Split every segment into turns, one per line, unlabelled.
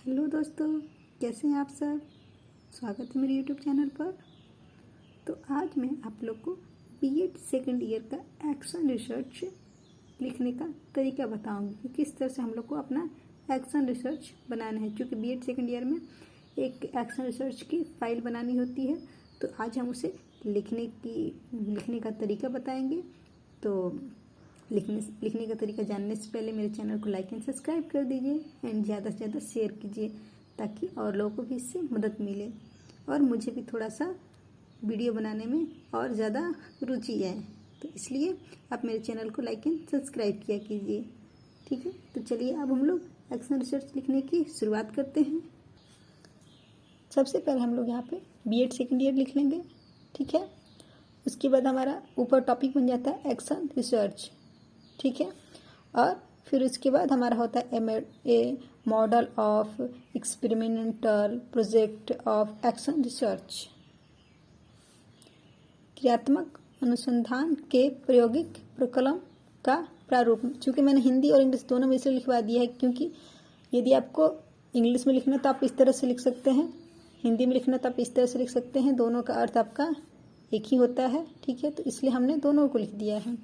Hello दोस्तों, कैसे हैं आप सब। स्वागत है मेरे यूट्यूब चैनल पर। तो आज मैं आप लोग को बीएड सेकंड ईयर का एक्शन रिसर्च लिखने का तरीका बताऊंगी कि किस तरह से हम लोग को अपना एक्शन रिसर्च बनाना है। क्योंकि बीएड सेकंड ईयर में एक एक्शन रिसर्च की फाइल बनानी होती है, तो आज हम उसे लिखने का तरीका बताएंगे। तो लिखने का तरीका जानने से पहले मेरे चैनल को लाइक एंड सब्सक्राइब कर दीजिए एंड ज़्यादा से ज़्यादा शेयर कीजिए ताकि और लोगों को भी इससे मदद मिले और मुझे भी थोड़ा सा वीडियो बनाने में और ज़्यादा रुचि है। तो इसलिए आप मेरे चैनल को लाइक एंड सब्सक्राइब किया कीजिए। ठीक है, तो चलिए अब हम लोग एक्शन रिसर्च लिखने की शुरुआत करते हैं। सबसे पहले हम लोग यहाँ पे बीएड सेकेंड ईयर लिख लेंगे। ठीक है, उसके बाद हमारा ऊपर टॉपिक बन जाता है एक्शन रिसर्च। ठीक है, और फिर उसके बाद हमारा होता है a model of experimental project of action research, क्रियात्मक अनुसंधान के प्रायोगिक प्रकल्प का प्रारूप। चूँकि मैंने हिंदी और इंग्लिश दोनों में इसलिए लिखवा दिया है क्योंकि यदि आपको इंग्लिश में लिखना तो आप इस तरह से लिख सकते हैं, हिंदी में लिखना तो आप इस तरह से लिख सकते हैं। दोनों का अर्थ आपका एक ही होता है। ठीक है, तो इसलिए हमने दोनों को लिख दिया है।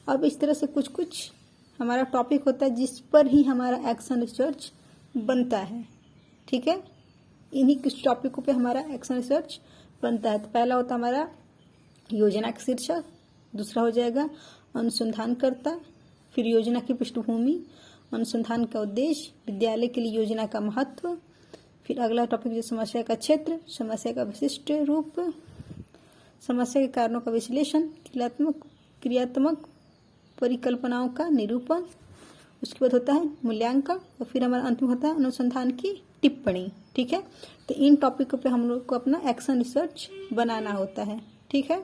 अब इस तरह से कुछ कुछ हमारा टॉपिक होता है जिस पर ही हमारा एक्शन रिसर्च बनता है। ठीक है, इन्हीं कुछ टॉपिकों पे हमारा एक्शन रिसर्च बनता है। तो पहला होता है हमारा योजना का शीर्षक, दूसरा हो जाएगा अनुसंधानकर्ता, फिर योजना की पृष्ठभूमि, अनुसंधान का उद्देश्य, विद्यालय के लिए योजना का महत्व, फिर अगला टॉपिक जो समस्या का क्षेत्र, समस्या का विशिष्ट रूप, समस्या के कारणों का विश्लेषण, क्रियात्मक परिकल्पनाओं का निरूपण, उसके बाद होता है मूल्यांकन और फिर हमारा अंतिम होता है अनुसंधान की टिप्पणी। ठीक है, तो इन टॉपिकों पे हम लोग को अपना एक्शन रिसर्च बनाना होता है। ठीक है,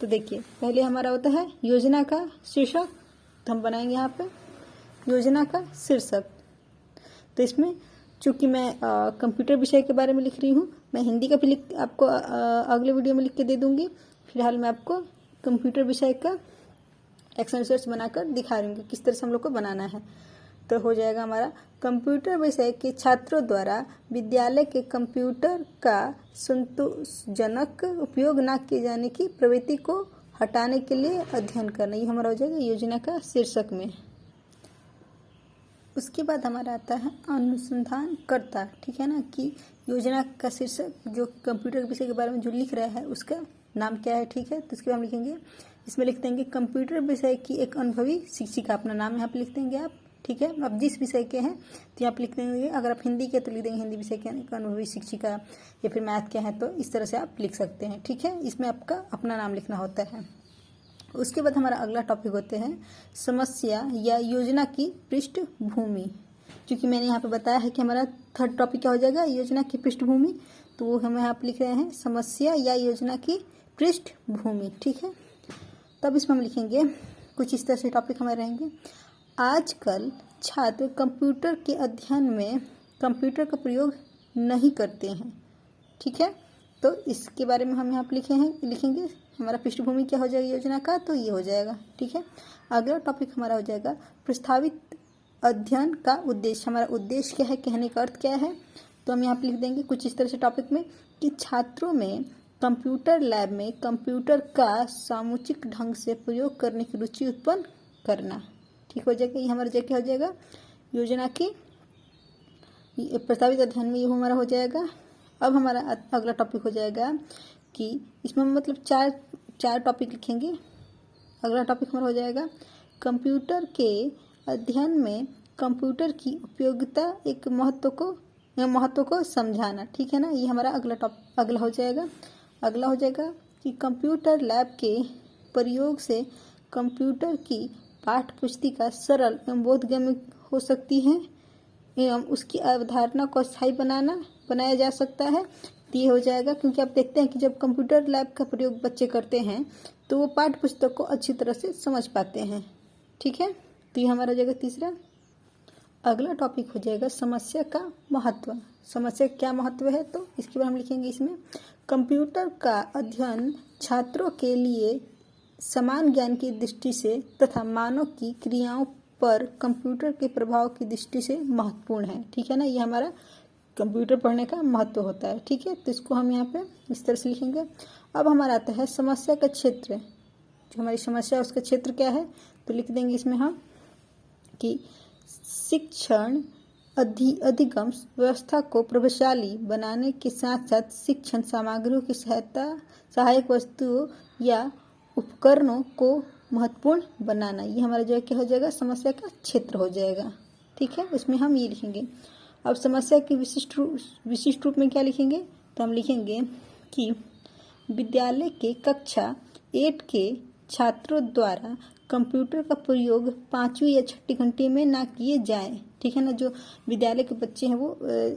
तो देखिए पहले हमारा होता है योजना का शीर्षक। तो हम बनाएंगे यहाँ पे योजना का शीर्षक। तो इसमें चूँकि मैं कंप्यूटर विषय के बारे में लिख रही हूँ, मैं हिंदी का भी आपको अगले वीडियो में लिख के दे दूँगी। फिलहाल मैं आपको कंप्यूटर विषय का एक्शन रिसर्च बनाकर दिखा रही हूँ किस तरह से हम लोग को बनाना है। तो हो जाएगा हमारा कंप्यूटर विषय के छात्रों द्वारा विद्यालय के कंप्यूटर का संतोषजनक उपयोग न किए जाने की प्रवृत्ति को हटाने के लिए अध्ययन करना। ये हमारा हो जाएगा योजना का शीर्षक में। उसके बाद हमारा आता है अनुसंधानकर्ता। ठीक है ना, कि योजना का शीर्षक जो कंप्यूटर विषय के बारे में जो लिख रहा है उसका नाम क्या है। ठीक है, तो इसके बाद हम लिखेंगे, इसमें लिख देंगे कंप्यूटर विषय की एक अनुभवी शिक्षिका। अपना नाम यहाँ पे लिख देंगे आप। ठीक है, अब जिस विषय के हैं तो यहाँ पे लिख देंगे, अगर आप हिंदी के तो लिख देंगे हिंदी विषय के एक अनुभवी शिक्षिका, या फिर मैथ के हैं तो इस तरह से आप लिख सकते हैं। ठीक है, इसमें आपका अपना नाम लिखना होता है। उसके बाद हमारा अगला टॉपिक होते हैं समस्या या योजना की पृष्ठभूमि। क्योंकि मैंने यहाँ पे बताया है कि हमारा थर्ड टॉपिक क्या हो जाएगा, योजना की पृष्ठभूमि, तो वो हम यहाँ पे लिख रहे हैं समस्या या योजना की पृष्ठभूमि। ठीक है, तब इसमें हम लिखेंगे कुछ इस तरह से टॉपिक हमारे रहेंगे। आजकल छात्र कंप्यूटर के अध्ययन में कंप्यूटर का प्रयोग नहीं करते हैं। ठीक है, तो इसके बारे में हम यहाँ पे लिखेंगे हमारा पृष्ठभूमि क्या हो जाएगा योजना का, तो ये हो जाएगा। ठीक है, अगला टॉपिक हमारा हो जाएगा प्रस्तावित अध्ययन का उद्देश्य। हमारा उद्देश्य क्या है, कहने का अर्थ क्या है, तो हम यहाँ पे लिख देंगे कुछ इस तरह से टॉपिक में कि छात्रों में कंप्यूटर लैब में कंप्यूटर का सामुचिक ढंग से प्रयोग करने की रुचि उत्पन्न करना। ठीक हो जाएगा, ये हमारा क्या हो जाएगा योजना की प्रस्तावित अध्ययन में, ये हमारा हो जाएगा। अब हमारा अगला टॉपिक हो जाएगा कि इसमें मतलब चार टॉपिक लिखेंगे। अगला टॉपिक हमारा हो जाएगा कंप्यूटर के अध्ययन में कंप्यूटर की उपयोगिता एक महत्व को समझाना। ठीक है ना, ये हमारा अगला हो जाएगा। अगला हो जाएगा कि कंप्यूटर लैब के प्रयोग से कंप्यूटर की पाठ्य पुस्तिका सरल एवं बोधगम्य हो सकती है एवं उसकी अवधारणा को स्थायी बनाया जा सकता है। तो ये हो जाएगा, क्योंकि आप देखते हैं कि जब कंप्यूटर लैब का प्रयोग बच्चे करते हैं तो वो पाठ्य पुस्तक को अच्छी तरह से समझ पाते हैं। ठीक है, तो ये हमारा हो जाएगा तीसरा। अगला टॉपिक हो जाएगा समस्या का महत्व। समस्या का क्या महत्व है, तो इसके बाद हम लिखेंगे इसमें कंप्यूटर का अध्ययन छात्रों के लिए समान ज्ञान की दृष्टि से तथा मानव की क्रियाओं पर कंप्यूटर के प्रभाव की दृष्टि से महत्वपूर्ण है। ठीक है ना, ये हमारा कंप्यूटर पढ़ने का महत्व होता है। ठीक है, तो इसको हम यहाँ पे इस तरह से लिखेंगे। अब हमारा आता है समस्या का क्षेत्र। जो हमारी समस्या है उसका क्षेत्र क्या है, तो लिख देंगे इसमें हम कि शिक्षण अधिगम व्यवस्था को प्रभावशाली बनाने के साथ साथ शिक्षण सामग्रियों की सहायक वस्तुओं या उपकरणों को महत्वपूर्ण बनाना। ये हमारा जो है क्या हो जाएगा, समस्या का क्षेत्र हो जाएगा। ठीक है, इसमें हम ये लिखेंगे। अब समस्या के विशिष्ट रूप में क्या लिखेंगे, तो हम लिखेंगे कि विद्यालय के कक्षा 8 के छात्रों द्वारा कंप्यूटर का प्रयोग 5वीं या 6ठी घंटे में ना किए जाए। ठीक है ना, जो विद्यालय के बच्चे हैं वो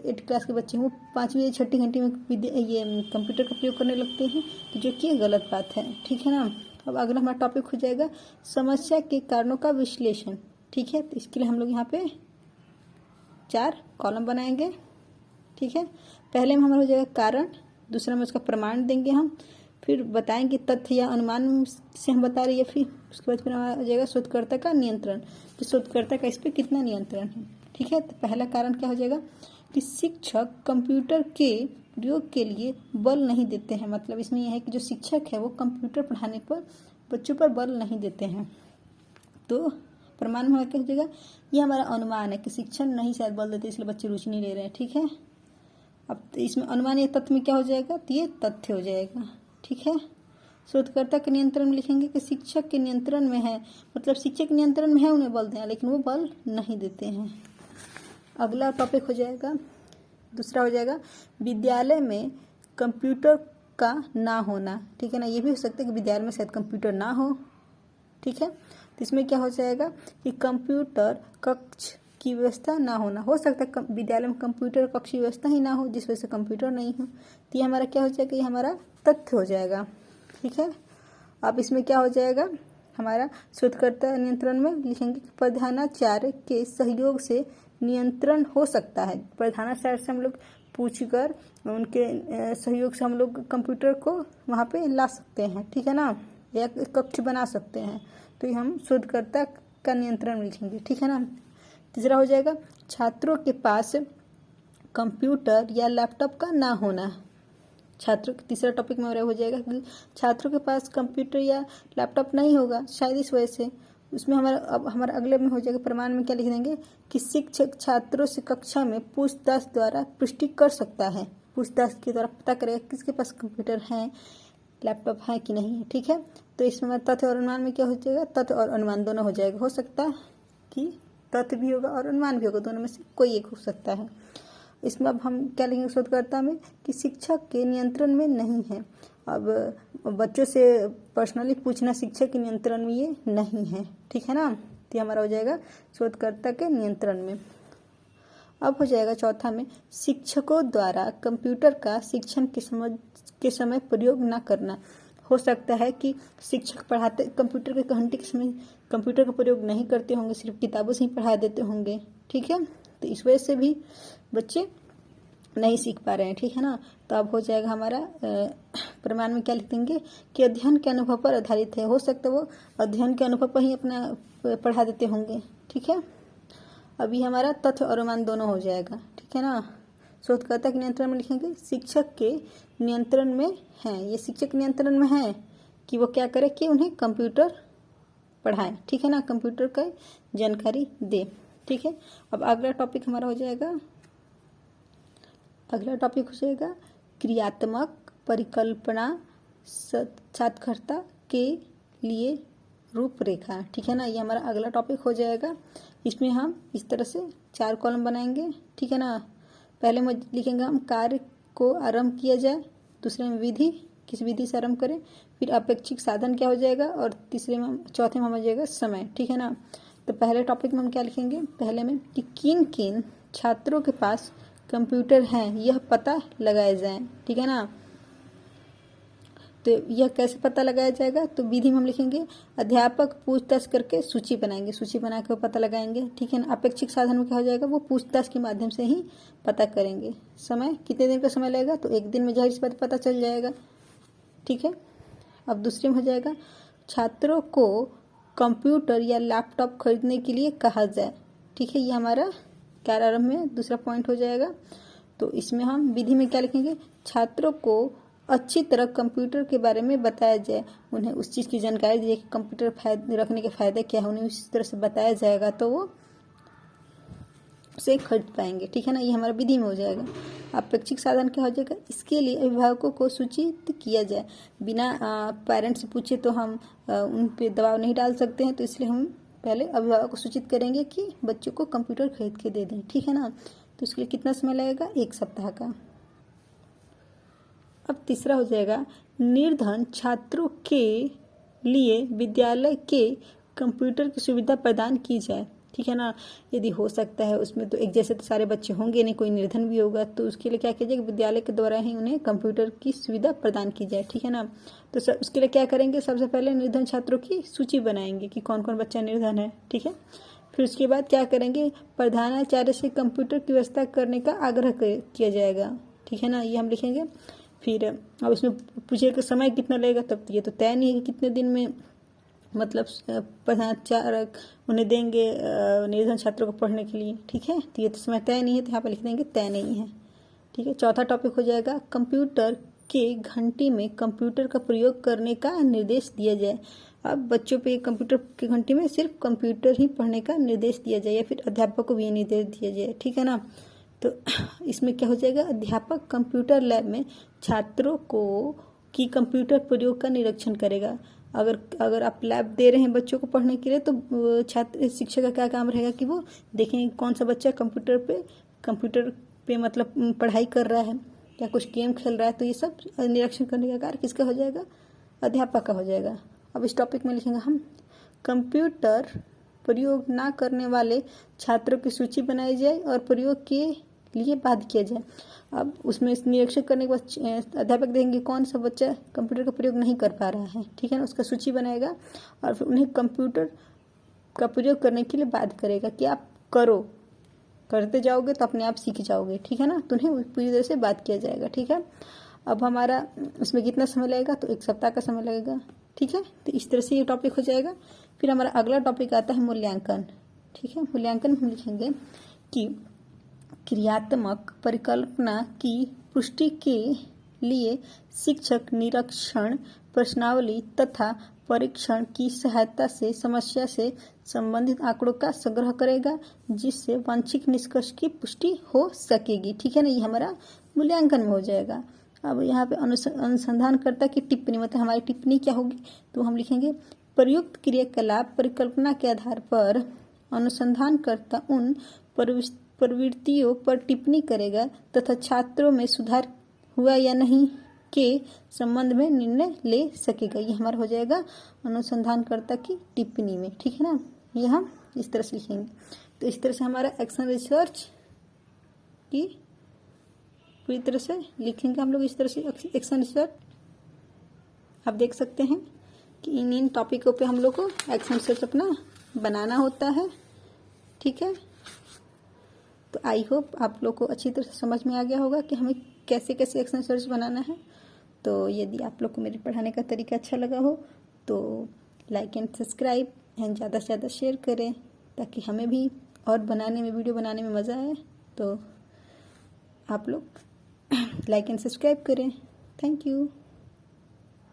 8 क्लास के बच्चे हैं वो 5वीं या 6ठी घंटे में ये कंप्यूटर का प्रयोग करने लगते हैं, तो जो कि गलत बात है। ठीक है ना, अब अगला हमारा टॉपिक हो जाएगा समस्या के कारणों का विश्लेषण। ठीक है, तो इसके लिए हम लोग यहाँ पे 4 कॉलम बनाएंगे। ठीक है, पहले में हमारा हो जाएगा कारण, दूसरा में उसका प्रमाण देंगे हम, फिर बताएंगे तथ्य या अनुमान से हम बता रहे हैं, फिर उसके बाद फिर हमारा हो जाएगा शोधकर्ता का नियंत्रण, कि शोधकर्ता का इस पर कितना नियंत्रण है। ठीक है, तो पहला कारण क्या हो जाएगा कि शिक्षक कंप्यूटर के प्रयोग के लिए बल नहीं देते हैं। मतलब इसमें यह है कि जो शिक्षक है वो कंप्यूटर पढ़ाने पर बच्चों पर बल नहीं देते हैं। तो प्रमाण में क्या हो जाएगा, ये हमारा अनुमान है कि शिक्षक नहीं शायद बल देते इसलिए बच्चे रुचि नहीं ले रहे हैं। ठीक है, अब इसमें अनुमान या तथ्य में क्या हो जाएगा, तो ये तथ्य हो जाएगा। ठीक है, शोधकर्ता के नियंत्रण में लिखेंगे कि शिक्षक के नियंत्रण में है, मतलब शिक्षक नियंत्रण में है, उन्हें बल दें लेकिन वो बल नहीं देते हैं। अगला टॉपिक हो जाएगा, दूसरा हो जाएगा विद्यालय में कंप्यूटर का ना होना। ठीक है ना, ये भी हो सकता है कि विद्यालय में शायद कंप्यूटर ना हो। ठीक है, तो इसमें क्या हो जाएगा कि कंप्यूटर कक्ष की व्यवस्था ना होना। हो सकता है विद्यालय में कंप्यूटर कक्ष की व्यवस्था ही ना हो जिस वजह से कंप्यूटर नहीं हो, तो ये हमारा क्या हो जाएगा, ये हमारा तथ्य हो जाएगा। ठीक है, अब इसमें क्या हो जाएगा, हमारा शोधकर्ता नियंत्रण में लिखेंगे कि प्रधानाचार्य के सहयोग से नियंत्रण हो सकता है। प्रधानाचार्य से हम लोग पूछकर उनके सहयोग से हम लोग कंप्यूटर को वहाँ पे ला सकते हैं। ठीक है ना, या कक्ष बना सकते हैं, तो ये हम शोधकर्ता का नियंत्रण लिखेंगे। ठीक है ना, तीसरा हो जाएगा छात्रों के पास कंप्यूटर या लैपटॉप का ना होना। छात्रों तीसरा टॉपिक में हो जाएगा कि छात्रों के पास कंप्यूटर या लैपटॉप नहीं होगा शायद इस वजह से। उसमें हमारा अगले में हो जाएगा प्रमाण में क्या लिख देंगे कि शिक्षक छात्रों से कक्षा में पूछताछ द्वारा पुष्टि कर सकता है। पूछताछ के द्वारा पता करेगा किसके पास कंप्यूटर है, लैपटॉप है कि नहीं है। ठीक है, तो इसमें हमारा तथ्य और अनुमान में क्या हो जाएगा, तथ्य और अनुमान दोनों हो जाएगा। हो सकता है कि तथ्य भी होगा और अनुमान भी होगा, दोनों में से कोई एक हो सकता है। इसमें अब हम क्या लिखेंगे शोधकर्ता में कि शिक्षक के नियंत्रण में नहीं है। अब बच्चों से पर्सनली पूछना शिक्षक के नियंत्रण में ये नहीं है। ठीक है ना, तो हमारा हो जाएगा शोधकर्ता के नियंत्रण में। अब हो जाएगा चौथा में शिक्षकों द्वारा कंप्यूटर का शिक्षण के समय प्रयोग न करना। हो सकता है कि शिक्षक पढ़ाते कंप्यूटर के घंटे के समय कंप्यूटर का प्रयोग नहीं करते होंगे, सिर्फ किताबों से ही पढ़ा देते होंगे। ठीक है, तो इस वजह से भी बच्चे नहीं सीख पा रहे हैं। ठीक है ना, तो अब हो जाएगा हमारा प्रमाण में क्या लिख देंगे कि अध्ययन के अनुभव पर आधारित है। हो सकता है वो अध्ययन के अनुभव पर ही अपना पढ़ा देते होंगे। ठीक है, अभी हमारा तथ्य और अनुमान दोनों हो जाएगा। ठीक है ना, शोधकर्ता के नियंत्रण में लिखेंगे शिक्षक के नियंत्रण में है। ये शिक्षक नियंत्रण में है कि वो क्या करे कि उन्हें कंप्यूटर पढ़ाए। ठीक है ना, कंप्यूटर का जानकारी दे। ठीक है, अब अगला टॉपिक हमारा हो जाएगा, अगला टॉपिक हो जाएगा क्रियात्मक परिकल्पना साक्षरता के लिए रूपरेखा। ठीक है ना, ये हमारा अगला टॉपिक हो जाएगा। इसमें हम इस तरह से 4 कॉलम बनाएंगे। ठीक है ना, पहले में लिखेंगे हम कार्य को आरंभ किया जाए, दूसरे में विधि, किस विधि से आरंभ करें, फिर अपेक्षित साधन क्या हो जाएगा, और तीसरे में चौथे में हो जाएगा समय। ठीक है ना, तो पहले टॉपिक में हम क्या लिखेंगे, पहले में कि किन किन छात्रों के पास कंप्यूटर हैं यह पता लगाया जाए। ठीक है ना, तो यह कैसे पता लगाया जाएगा, तो विधि में हम लिखेंगे अध्यापक पूछताछ करके सूची बनाएंगे, सूची बना कर पता लगाएंगे। ठीक है ना, अपेक्षित साधन में क्या हो जाएगा, वो पूछताछ के माध्यम से ही पता करेंगे। समय कितने दिन का समय लगेगा, तो 1 दिन में जाहिर सी बात पता चल जाएगा। ठीक है, अब दूसरे में हो जाएगा छात्रों को कंप्यूटर या लैपटॉप खरीदने के लिए कहा जाए। ठीक है, ये हमारा प्रारंभ में दूसरा पॉइंट हो जाएगा। तो इसमें हम विधि में क्या लिखेंगे, छात्रों को अच्छी तरह कंप्यूटर के बारे में बताया जाए, उन्हें उस चीज़ की जानकारी दी जाए कि कंप्यूटर रखने के फायदे क्या है, उन्हें उस तरह से बताया जाएगा तो वो उसे खरीद पाएंगे। ठीक है ना, ये हमारा विधि में हो जाएगा। अपेक्षित साधन क्या हो जाएगा, इसके लिए अभिभावकों को सूचित किया जाए। बिना पेरेंट्स से पूछे तो हम उन पे दबाव नहीं डाल सकते हैं, तो इसलिए हम पहले अभिभावक को सूचित करेंगे कि बच्चों को कंप्यूटर खरीद के दे दें। ठीक है ना, तो इसके लिए कितना समय लगेगा, 1 सप्ताह का। अब तीसरा हो जाएगा, निर्धन छात्रों के लिए विद्यालय के कंप्यूटर की सुविधा प्रदान की जाए। ठीक है ना, यदि हो सकता है उसमें तो एक जैसे तो सारे बच्चे होंगे नहीं, कोई निर्धन भी होगा, तो उसके लिए क्या किया जाएगा, विद्यालय के द्वारा ही उन्हें कंप्यूटर की सुविधा प्रदान की जाए। ठीक है ना, तो उसके लिए क्या करेंगे, सबसे पहले निर्धन छात्रों की सूची बनाएंगे कि कौन कौन बच्चा निर्धन है। ठीक है, फिर उसके बाद क्या करेंगे, प्रधानाचार्य से कंप्यूटर की व्यवस्था करने का आग्रह किया जाएगा। ठीक है ना, ये हम लिखेंगे। फिर अब इसमें पूछेगा समय कितना लगेगा, तब ये तो तय नहीं है कि कितने दिन में मतलब प्रधानाचार्य उन्हें देंगे निर्धन छात्रों को पढ़ने के लिए। ठीक है, तो ये तो समय तय नहीं है, तो यहाँ पर लिख देंगे तय नहीं है। ठीक है, चौथा टॉपिक हो जाएगा, कंप्यूटर के घंटी में कंप्यूटर का प्रयोग करने का निर्देश दिया जाए। अब बच्चों पे कंप्यूटर की घंटी में सिर्फ कंप्यूटर ही पढ़ने का निर्देश दिया जाए, या फिर अध्यापक को भी ये निर्देश दिया जाए। ठीक है ना, तो इसमें क्या हो जाएगा, अध्यापक कंप्यूटर लैब में छात्रों को की कंप्यूटर प्रयोग का निरीक्षण करेगा। अगर आप लैब दे रहे हैं बच्चों को पढ़ने के लिए, तो छात्र शिक्षक का क्या काम रहेगा कि वो देखेंगे कौन सा बच्चा कंप्यूटर पे मतलब पढ़ाई कर रहा है या कुछ गेम खेल रहा है, तो ये सब निरीक्षण करने का कार्य किसका हो जाएगा, अध्यापक का हो जाएगा। अब इस टॉपिक में लिखेंगे हम, कंप्यूटर प्रयोग ना करने वाले छात्रों की सूची बनाई जाए और प्रयोग के लिए बाध्य किया जाए। अब उसमें निरीक्षण करने के बाद अध्यापक देखेंगे कौन सा बच्चा कंप्यूटर का प्रयोग नहीं कर पा रहा है। ठीक है ना, उसका सूची बनाएगा और फिर उन्हें कंप्यूटर का प्रयोग करने के लिए बाध्य करेगा कि आप करते जाओगे तो अपने आप सीख जाओगे। ठीक है ना, तो उन्हें पूरी तरह से बात किया जाएगा। ठीक है, अब हमारा इसमें कितना समय लगेगा, तो 1 सप्ताह का समय लगेगा। ठीक है, तो इस तरह से ये टॉपिक हो जाएगा। फिर हमारा अगला टॉपिक आता है मूल्यांकन। ठीक है, मूल्यांकन में हम लिखेंगे कि क्रियात्मक परिकल्पना की पुष्टि के लिए शिक्षक निरीक्षण, प्रश्नावली तथा परीक्षण की सहायता से समस्या से संबंधित आंकड़ों का संग्रह करेगा, जिससे वांछित निष्कर्ष की पुष्टि हो सकेगी। ठीक है ना, ये हमारा मूल्यांकन में हो जाएगा। अब यहाँ पे अनुसंधानकर्ता की टिप्पणी, मतलब हमारी टिप्पणी क्या होगी, तो हम लिखेंगे, प्रयुक्त क्रियाकलाप परिकल्पना के आधार पर अनुसंधानकर्ता उन प्रवृत्तियों पर टिप्पणी करेगा तथा छात्रों में सुधार हुआ या नहीं के संबंध में निर्णय ले सकेगा। ये हमारा हो जाएगा अनुसंधानकर्ता की टिप्पणी में। ठीक है ना, ये हम इस तरह से लिखेंगे। तो इस तरह से हमारा एक्शन रिसर्च की पूरी तरह से लिखेंगे हम लोग। इस तरह से एक्शन रिसर्च आप देख सकते हैं कि इन टॉपिकों पे हम लोग को एक्शन रिसर्च अपना बनाना होता है। ठीक है, तो आई होप आप लोग को अच्छी तरह से समझ में आ गया होगा कि हमें कैसे कैसे एक्शन रिसर्च बनाना है। तो यदि आप लोग को मेरे पढ़ाने का तरीका अच्छा लगा हो तो लाइक एंड सब्सक्राइब एंड ज़्यादा से ज़्यादा शेयर करें, ताकि हमें भी और वीडियो बनाने में मज़ा आए। तो आप लोग लाइक एंड सब्सक्राइब करें। Thank you.